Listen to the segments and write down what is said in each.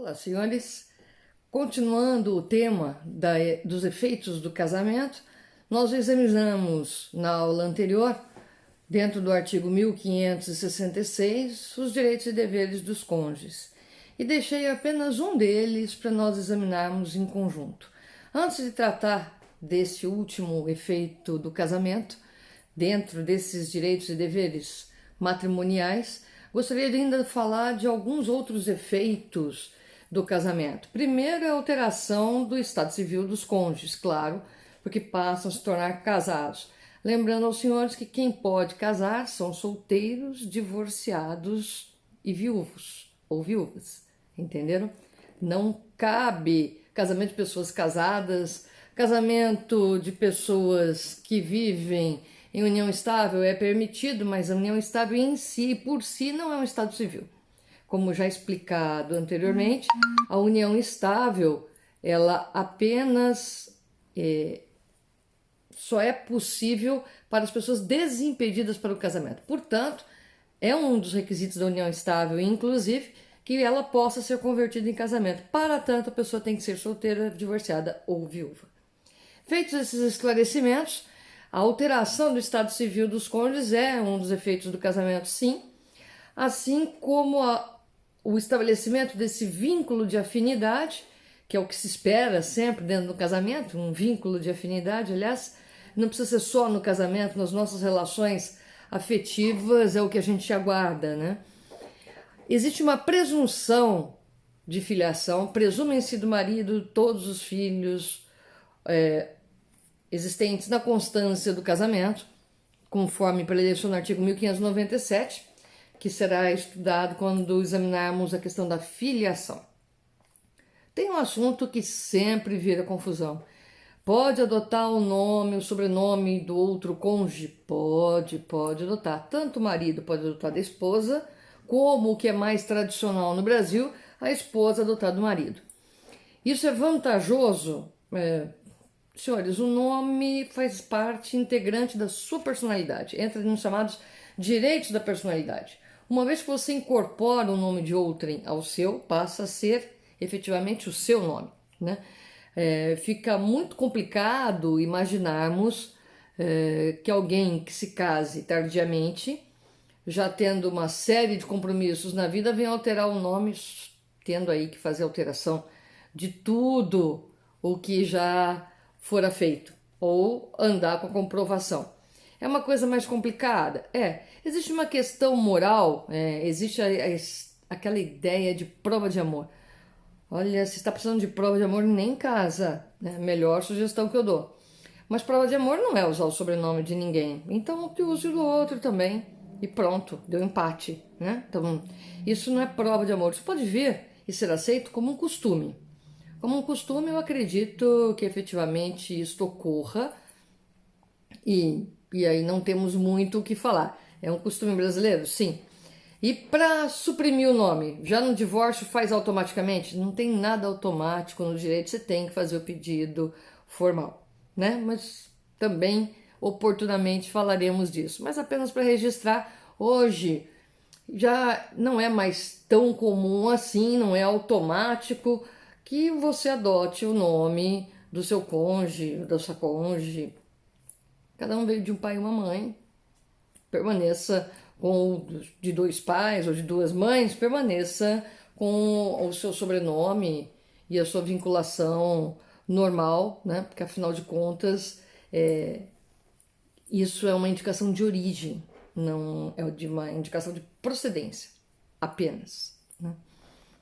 Olá, senhores. Continuando o tema dos efeitos do casamento, nós examinamos na aula anterior, dentro do artigo 1566, os direitos e deveres dos cônjuges. E deixei apenas um deles para nós examinarmos em conjunto. Antes de tratar desse último efeito do casamento, dentro desses direitos e deveres matrimoniais, gostaria de ainda falar de alguns outros efeitos do casamento. Primeiro é a alteração do estado civil dos cônjuges, claro, porque passam a se tornar casados. Lembrando aos senhores que quem pode casar são solteiros, divorciados e viúvos ou viúvas, entenderam? Não cabe casamento de pessoas casadas, casamento de pessoas que vivem em união estável é permitido, mas a união estável em si, por si, não é um estado civil. Como já explicado anteriormente, a união estável, ela apenas só é possível para as pessoas desimpedidas para o casamento. Portanto, é um dos requisitos da união estável, inclusive, que ela possa ser convertida em casamento. Para tanto, a pessoa tem que ser solteira, divorciada ou viúva. Feitos esses esclarecimentos, a alteração do estado civil dos cônjuges é um dos efeitos do casamento, sim, assim como o estabelecimento desse vínculo de afinidade, que é o que se espera sempre dentro do casamento, um vínculo de afinidade, aliás, não precisa ser só no casamento, nas nossas relações afetivas é o que a gente aguarda, né? Existe uma presunção de filiação, presumem-se do marido todos os filhos existentes na constância do casamento, conforme preleção no artigo 1597, que será estudado quando examinarmos a questão da filiação. Tem um assunto que sempre vira confusão. Pode adotar o nome, o sobrenome do outro cônjuge? Pode adotar. Tanto o marido pode adotar da esposa, como o que é mais tradicional no Brasil, a esposa adotar do marido. Isso é vantajoso? Senhores, o nome faz parte integrante da sua personalidade, entra nos chamados direitos da personalidade. Uma vez que você incorpora o nome de outrem ao seu, passa a ser efetivamente o seu nome, né? Fica muito complicado imaginarmos que alguém que se case tardiamente, já tendo uma série de compromissos na vida, venha alterar o nome, tendo aí que fazer alteração de tudo o que já fora feito, ou andar com a comprovação. É uma coisa mais complicada? Existe uma questão moral, existe aquela ideia de prova de amor. Olha, se está precisando de prova de amor, nem casa, né? Melhor sugestão que eu dou. Mas prova de amor não é usar o sobrenome de ninguém, então que use o do outro também, e pronto, deu empate, né? Então, isso não é prova de amor, isso pode vir e ser aceito como um costume. Como um costume, eu acredito que efetivamente isto ocorra e aí não temos muito o que falar. É um costume brasileiro? Sim. E para suprimir o nome, já no divórcio faz automaticamente? Não tem nada automático no direito, você tem que fazer o pedido formal, né? Mas também oportunamente falaremos disso. Mas apenas para registrar, hoje já não é mais tão comum assim, não é automático que você adote o nome do seu cônjuge, da sua cônjuge. Cada um veio de um pai e uma mãe, permaneça com o de dois pais ou de duas mães, permaneça com o seu sobrenome e a sua vinculação normal, né? Porque afinal de contas, isso é uma indicação de origem, não é de uma indicação de procedência apenas, né?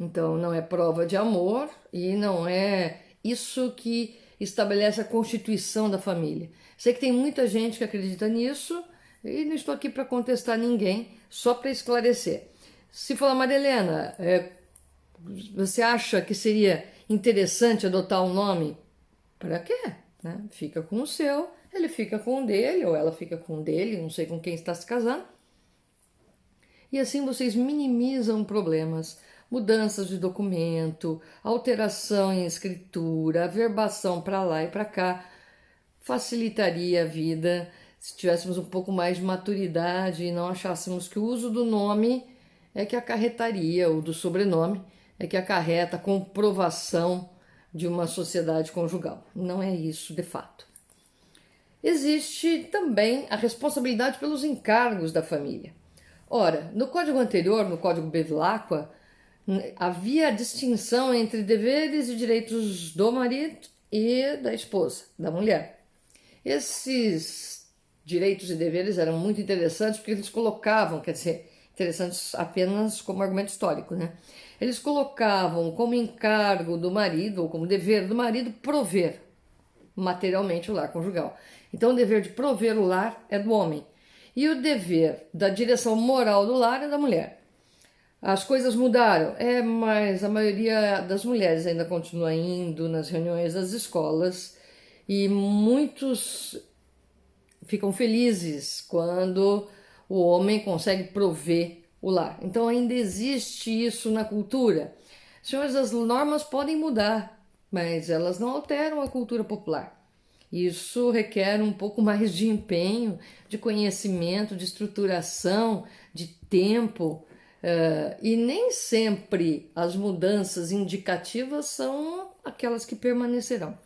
Então, não é prova de amor e não é isso que estabelece a constituição da família. Sei que tem muita gente que acredita nisso e não estou aqui para contestar ninguém, só para esclarecer. Se falar, Maria Helena, você acha que seria interessante adotar um nome? Para quê? Né? Fica com o seu, ele fica com o dele, ou ela fica com o dele, não sei com quem está se casando. E assim vocês minimizam problemas, mudanças de documento, alteração em escritura, averbação para lá e para cá. Facilitaria a vida se tivéssemos um pouco mais de maturidade e não achássemos que o uso do nome é que acarretaria, ou do sobrenome, é que acarreta a comprovação de uma sociedade conjugal. Não é isso de fato. Existe também a responsabilidade pelos encargos da família. Ora, no código anterior, no Código Bevilacqua, havia a distinção entre deveres e direitos do marido e da esposa, da mulher. Esses direitos e deveres eram muito interessantes porque eles colocavam, quer dizer, interessantes apenas como argumento histórico, né? Eles colocavam como encargo do marido, ou como dever do marido, prover materialmente o lar conjugal. Então o dever de prover o lar é do homem e o dever da direção moral do lar é da mulher. As coisas mudaram, mas a maioria das mulheres ainda continua indo nas reuniões das escolas e muitos ficam felizes quando o homem consegue prover o lar. Então ainda existe isso na cultura. Senhores, as normas podem mudar, mas elas não alteram a cultura popular. Isso requer um pouco mais de empenho, de conhecimento, de estruturação, de tempo. E nem sempre as mudanças indicativas são aquelas que permanecerão.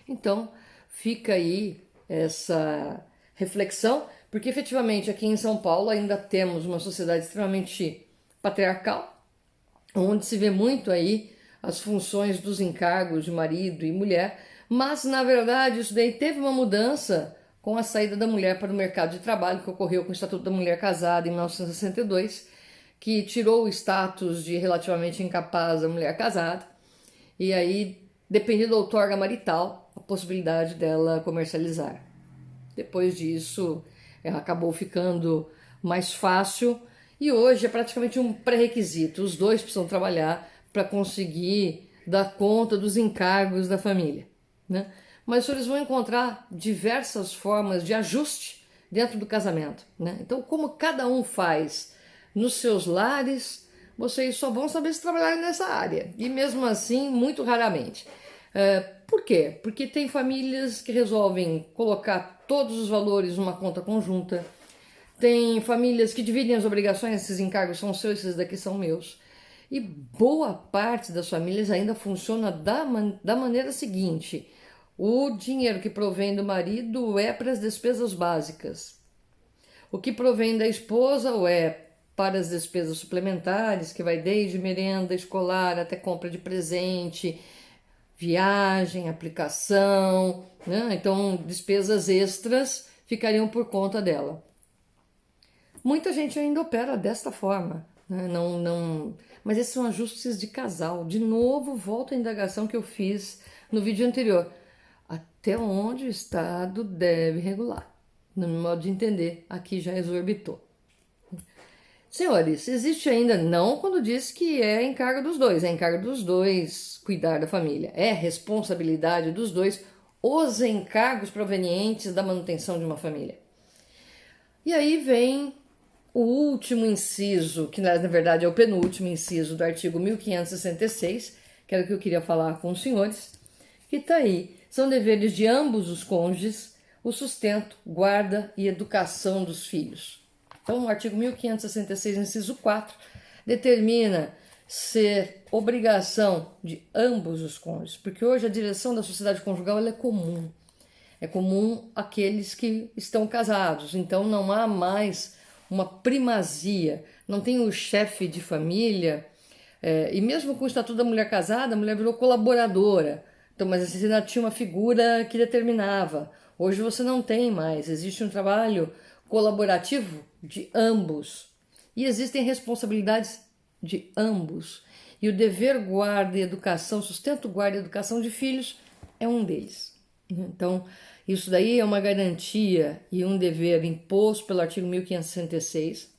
Então, fica aí essa reflexão, porque efetivamente aqui em São Paulo ainda temos uma sociedade extremamente patriarcal, onde se vê muito aí as funções dos encargos de marido e mulher, mas na verdade isso daí teve uma mudança com a saída da mulher para o mercado de trabalho, que ocorreu com o Estatuto da Mulher Casada em 1962, que tirou o status de relativamente incapaz da mulher casada, e aí dependia da outorga marital a possibilidade dela comercializar. Depois disso, ela acabou ficando mais fácil e hoje é praticamente um pré-requisito. Os dois precisam trabalhar para conseguir dar conta dos encargos da família, né? Mas os senhores vão encontrar diversas formas de ajuste dentro do casamento, né? Então, como cada um faz nos seus lares, vocês só vão saber se trabalharem nessa área. E mesmo assim, muito raramente. Por quê? Porque tem famílias que resolvem colocar todos os valores numa conta conjunta. Tem famílias que dividem as obrigações, esses encargos são seus, esses daqui são meus. E boa parte das famílias ainda funciona da maneira seguinte: o dinheiro que provém do marido é para as despesas básicas. O que provém da esposa é para as despesas suplementares, que vai desde merenda escolar até compra de presente, viagem, aplicação, né? Então despesas extras ficariam por conta dela. Muita gente ainda opera desta forma, né? Mas esses são ajustes de casal. De novo, volto à indagação que eu fiz no vídeo anterior. Até onde o Estado deve regular? No meu modo de entender, aqui já exorbitou. Senhores, existe ainda não quando diz que é encargo dos dois, é encargo dos dois cuidar da família. É responsabilidade dos dois os encargos provenientes da manutenção de uma família. E aí vem o último inciso, que na verdade é o penúltimo inciso do artigo 1566, que era o que eu queria falar com os senhores, que está aí. São deveres de ambos os cônjuges o sustento, guarda e educação dos filhos. Então, o artigo 1566, inciso 4, determina ser obrigação de ambos os cônjuges, porque hoje a direção da sociedade conjugal ela é comum. É comum àqueles que estão casados, então não há mais uma primazia, não tem o chefe de família, e mesmo com o Estatuto da Mulher Casada, a mulher virou colaboradora, então, mas você ainda tinha uma figura que determinava. Hoje você não tem mais, existe um trabalho colaborativo de ambos e existem responsabilidades de ambos. E o dever guarda e educação, sustento guarda e educação de filhos é um deles. Então, isso daí é uma garantia e um dever imposto pelo artigo 1566,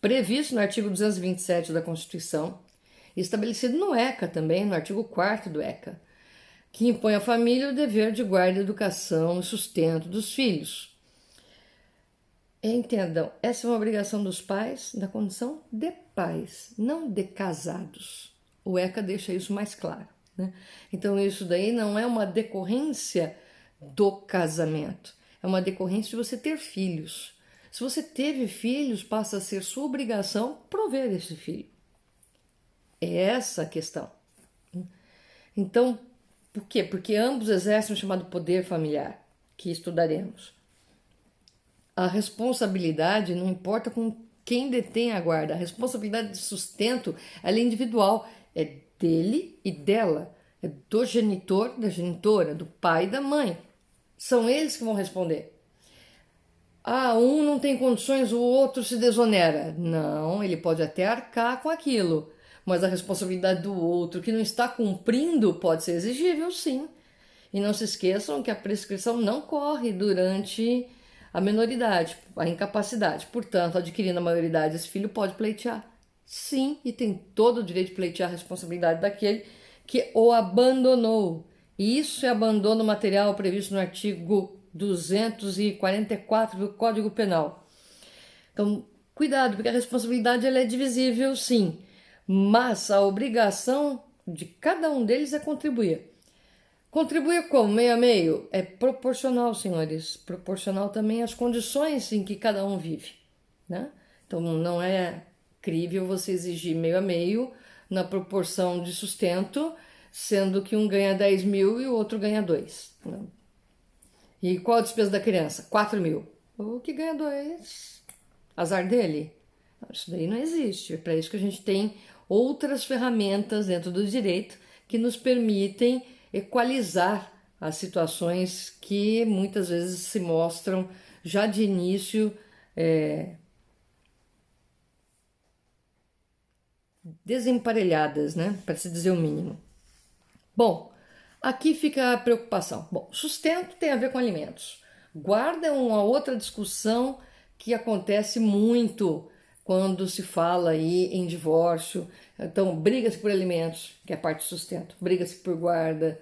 previsto no artigo 227 da Constituição, e estabelecido no ECA também, no artigo 4º do ECA, que impõe à família o dever de guarda, educação e sustento dos filhos. Entendam, essa é uma obrigação dos pais da condição de pais, não de casados. O ECA deixa isso mais claro, né? Então isso daí não é uma decorrência do casamento, é uma decorrência de você ter filhos. Se você teve filhos, passa a ser sua obrigação prover esse filho. É essa a questão. Então, por quê? Porque ambos exercem o chamado poder familiar, que estudaremos. A responsabilidade não importa com quem detém a guarda. A responsabilidade de sustento, ela é individual. É dele e dela. É do genitor, da genitora, do pai e da mãe. São eles que vão responder. Ah, um não tem condições, o outro se desonera. Não, ele pode até arcar com aquilo, mas a responsabilidade do outro que não está cumprindo pode ser exigível, sim. E não se esqueçam que a prescrição não corre durante a menoridade, a incapacidade. Portanto, adquirindo a maioridade, esse filho pode pleitear. Sim, e tem todo o direito de pleitear a responsabilidade daquele que o abandonou. E isso é abandono material previsto no artigo 244 do Código Penal. Então, cuidado, porque a responsabilidade ela é divisível, sim, mas a obrigação de cada um deles é contribuir. Contribuir como? Meio a meio? É proporcional, senhores. Proporcional também às condições em que cada um vive, né? Então, não é crível você exigir meio a meio na proporção de sustento, sendo que um ganha 10 mil e o outro ganha 2. Né? E qual a despesa da criança? 4 mil. O que ganha 2, azar dele. Isso daí não existe. É para isso que a gente tem outras ferramentas dentro do direito que nos permitem equalizar as situações que muitas vezes se mostram já de início desemparelhadas, né? Para se dizer o mínimo. Bom, aqui fica a preocupação. Bom, sustento tem a ver com alimentos. Guarda é uma outra discussão que acontece muito quando se fala aí em divórcio. Então, briga-se por alimentos, que é a parte de sustento, briga-se por guarda.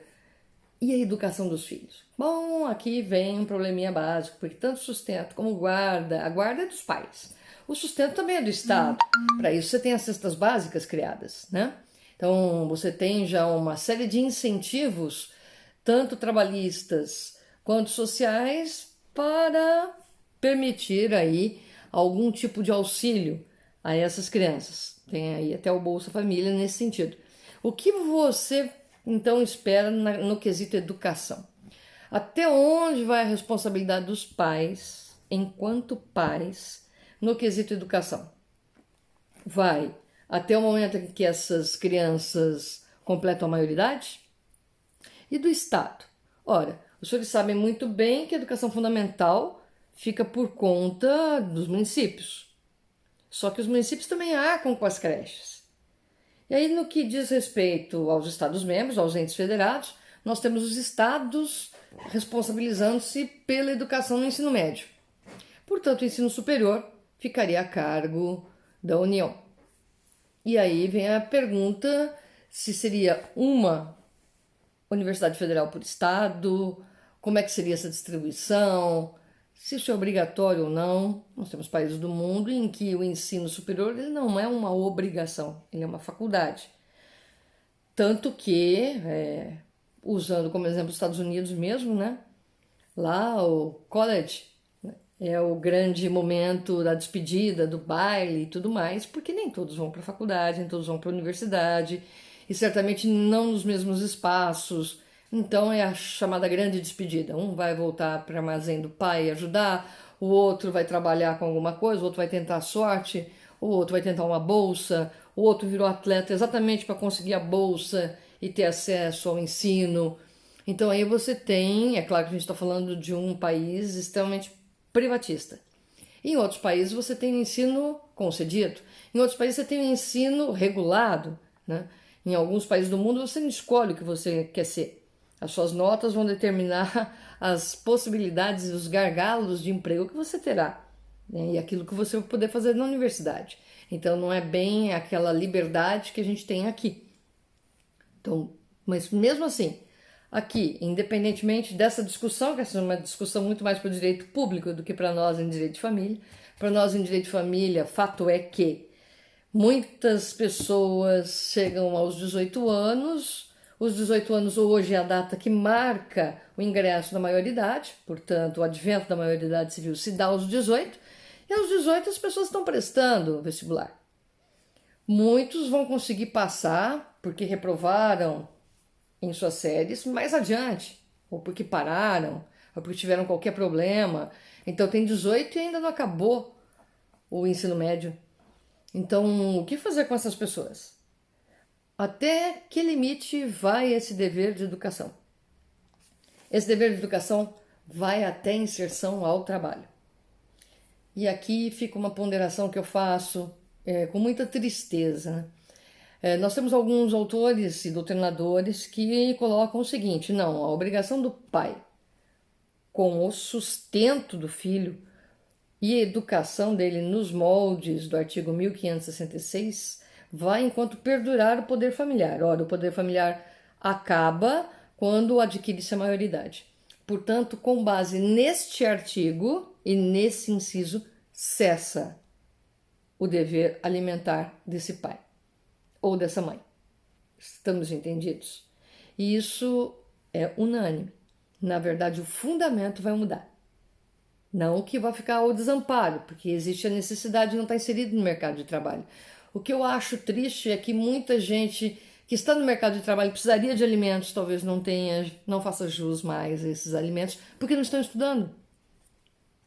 E a educação dos filhos? Bom, aqui vem um probleminha básico, porque tanto sustento como guarda, a guarda é dos pais. O sustento também é do Estado. Para isso você tem as cestas básicas criadas, né? Então, você tem já uma série de incentivos, tanto trabalhistas quanto sociais, para permitir aí algum tipo de auxílio a essas crianças. Tem aí até o Bolsa Família nesse sentido. O que você, então, espera no quesito educação? Até onde vai a responsabilidade dos pais, enquanto pais, no quesito educação? Vai até o momento em que essas crianças completam a maioridade? E do Estado? Ora, os senhores sabem muito bem que a educação fundamental fica por conta dos municípios. Só que os municípios também arcam com as creches. E aí, no que diz respeito aos Estados-membros, aos entes federados, nós temos os estados responsabilizando-se pela educação no ensino médio. Portanto, o ensino superior ficaria a cargo da União. E aí vem a pergunta se seria uma universidade federal por estado, como é que seria essa distribuição, se isso é obrigatório ou não. Nós temos países do mundo em que o ensino superior ele não é uma obrigação, ele é uma faculdade. Tanto que, usando como exemplo os Estados Unidos mesmo, né? Lá o college é o grande momento da despedida, do baile e tudo mais, porque nem todos vão para a faculdade, nem todos vão para a universidade, e certamente não nos mesmos espaços. Então é a chamada grande despedida. Um vai voltar para o armazém do pai ajudar, o outro vai trabalhar com alguma coisa, o outro vai tentar a sorte, o outro vai tentar uma bolsa, o outro virou atleta exatamente para conseguir a bolsa e ter acesso ao ensino. Então aí você tem, é claro que a gente está falando de um país extremamente privatista. Em outros países você tem ensino concedido, em outros países você tem um ensino regulado, né? Em alguns países do mundo você não escolhe o que você quer ser. As suas notas vão determinar as possibilidades e os gargalos de emprego que você terá, né? E aquilo que você vai poder fazer na universidade. Então não é bem aquela liberdade que a gente tem aqui. Então, mas mesmo assim, aqui, independentemente dessa discussão, que essa é uma discussão muito mais para o direito público do que para nós em direito de família, para nós em direito de família, fato é que muitas pessoas chegam aos 18 anos, os 18 anos hoje é a data que marca o ingresso da maioridade, portanto o advento da maioridade civil se dá aos 18, e aos 18 as pessoas estão prestando o vestibular. Muitos vão conseguir passar porque reprovaram em suas séries mais adiante, ou porque pararam, ou porque tiveram qualquer problema. Então tem 18 e ainda não acabou o ensino médio. Então, o que fazer com essas pessoas? Até que limite vai esse dever de educação? Esse dever de educação vai até inserção ao trabalho. E aqui fica uma ponderação que eu faço com muita tristeza, né? Nós temos alguns autores e doutrinadores que colocam o seguinte: não, a obrigação do pai com o sustento do filho e a educação dele nos moldes do artigo 1566 vai enquanto perdurar o poder familiar. Ora, o poder familiar acaba quando adquire-se a maioridade. Portanto, com base neste artigo e nesse inciso, cessa o dever alimentar desse pai ou dessa mãe. Estamos entendidos? E isso é unânime. Na verdade, o fundamento vai mudar. Não que vai ficar ao desamparo, porque existe a necessidade de não estar inserido no mercado de trabalho. O que eu acho triste é que muita gente que está no mercado de trabalho precisaria de alimentos, talvez não faça jus mais a esses alimentos, porque não estão estudando.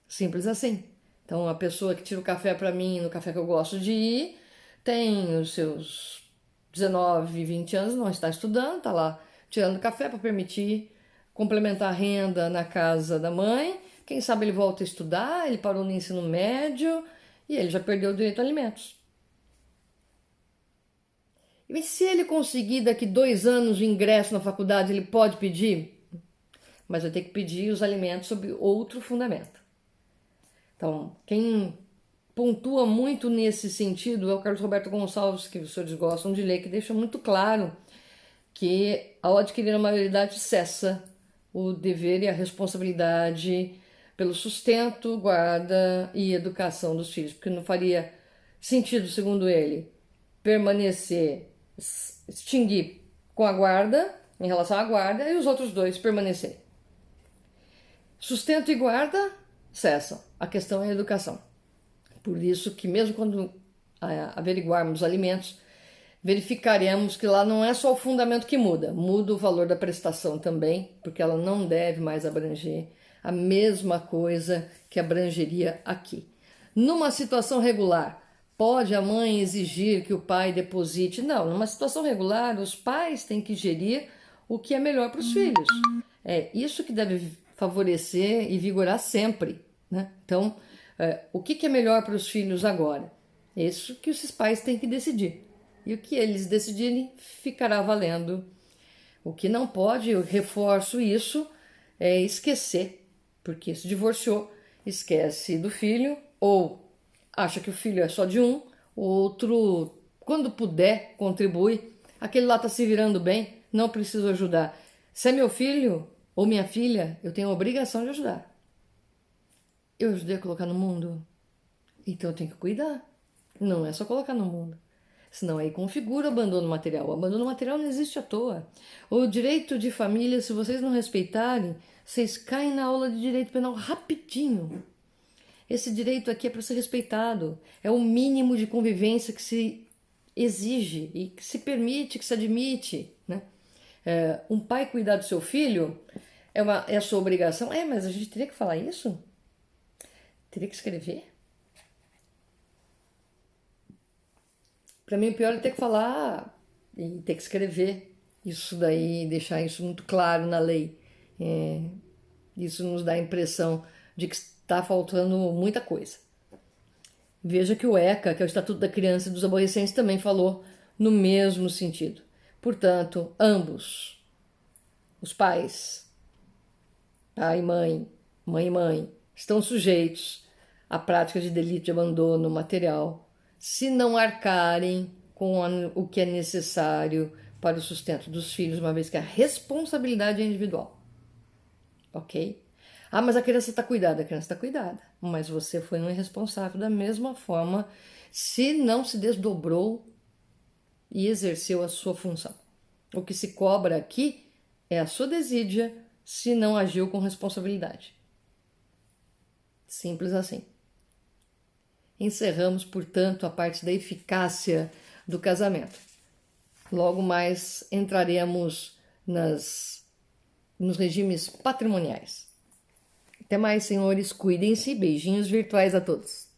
Simples assim. Então, a pessoa que tira o café para mim, no café que eu gosto de ir, tem os seus 19, 20 anos, não está estudando, está lá tirando café para permitir complementar a renda na casa da mãe. Quem sabe ele volta a estudar, ele parou no ensino médio e ele já perdeu o direito a alimentos. E se ele conseguir daqui 2 anos o ingresso na faculdade, ele pode pedir? Mas vai ter que pedir os alimentos sob outro fundamento. Então, quem pontua muito nesse sentido é o Carlos Roberto Gonçalves, que os senhores gostam de ler, que deixa muito claro que ao adquirir a maioridade cessa o dever e a responsabilidade pelo sustento, guarda e educação dos filhos, porque não faria sentido, segundo ele, extinguir com a guarda, em relação à guarda, e os outros 2 permanecerem. Sustento e guarda cessam. A questão é a educação. Por isso que mesmo quando averiguarmos alimentos, verificaremos que lá não é só o fundamento que muda, muda o valor da prestação também, porque ela não deve mais abranger a mesma coisa que abrangeria aqui. Numa situação regular, pode a mãe exigir que o pai deposite? Não, numa situação regular, os pais têm que gerir o que é melhor para os filhos. É isso que deve favorecer e vigorar sempre, né? Então, o que é melhor para os filhos agora? Isso que os pais têm que decidir. E o que eles decidirem ficará valendo. O que não pode, eu reforço isso, é esquecer, porque se divorciou, esquece do filho, ou acha que o filho é só de um, o outro, quando puder, contribui. Aquele lá está se virando bem, não preciso ajudar. Se é meu filho ou minha filha, eu tenho a obrigação de ajudar. Eu ajudei a colocar no mundo, então eu tenho que cuidar. Não é só colocar no mundo. Senão aí configura o abandono material. O abandono material não existe à toa. O direito de família, se vocês não respeitarem, vocês caem na aula de direito penal rapidinho. Esse direito aqui é para ser respeitado. É o mínimo de convivência que se exige e que se permite, que se admite, né? Um pai cuidar do seu filho é a sua obrigação. Mas a gente teria que falar isso? Teria que escrever? Para mim, o pior é ter que falar e ter que escrever isso daí, deixar isso muito claro na lei. Isso nos dá a impressão de que está faltando muita coisa. Veja que o ECA, que é o Estatuto da Criança e dos Aborrecentes, também falou no mesmo sentido. Portanto, ambos, os pais, pai e mãe, mãe e mãe, estão sujeitos à prática de delito de abandono material, se não arcarem com o que é necessário para o sustento dos filhos, uma vez que a responsabilidade é individual. Ok? Mas a criança está cuidada. A criança está cuidada. Mas você foi um irresponsável da mesma forma se não se desdobrou e exerceu a sua função. O que se cobra aqui é a sua desídia se não agiu com responsabilidade. Simples assim. Encerramos, portanto, a parte da eficácia do casamento. Logo mais entraremos nos regimes patrimoniais. Até mais, senhores. Cuidem-se. Beijinhos virtuais a todos.